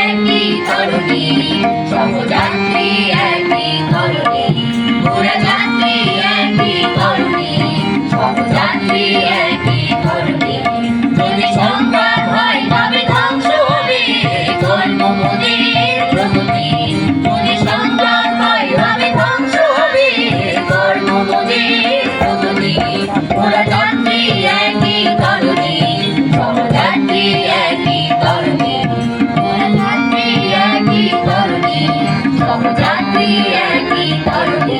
একই ধরনী, সব যাত্রী একই ধরনী, মোরা যাত্রী একই ধরনী, সব যাত্রী একই ধরনী। যদি সংগ্রাম হয় তবে ধ্বংস হবে কর্ম মোদের প্রগতি, যদি সংগ্রাম হয় তবে ধ্বংস হবে কর্ম মোদের প্রগতি। মোরা যাত্রী একই ধরনী, সব যাত্রী একই ধরনী, মোরা যাত্রী একই ধরনী, সব যাত্রী একই ধরনী।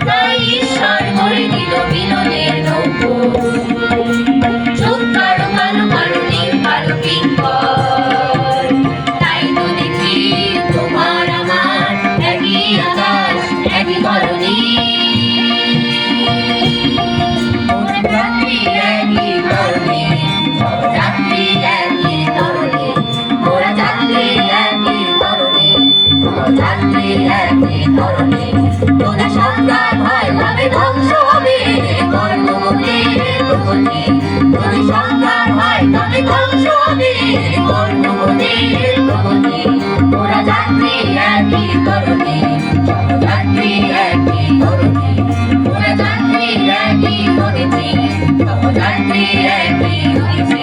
তাই ঈশ্বর গড়ে দিল বিনোদের নৌকো, চোখ কারো কালো কারো নীল কালো পিঙ্গল, তাই তো দেখি তোমার আমার একই আকাশ একই ধরনী। মোরা যাত্রী একই ধরনী, সব যাত্রী একই ধরনী, মোরা যাত্রী একই ধরনী, সব যাত্রী একই ধরনী। যদি সংগ্রাম হয় তবে ধ্বংস হবে কর্ম মোদের প্রগতি, যদি সংগ্রাম হয় তবে ধ্বংস হবে কর্ম মোদের প্রগতি। মোরা যাত্রী একই ধরনী, সব যাত্রী একই ধরনী, মোরা যাত্রী একই ধরেছি, সব যাত্রী একই হয়েছে।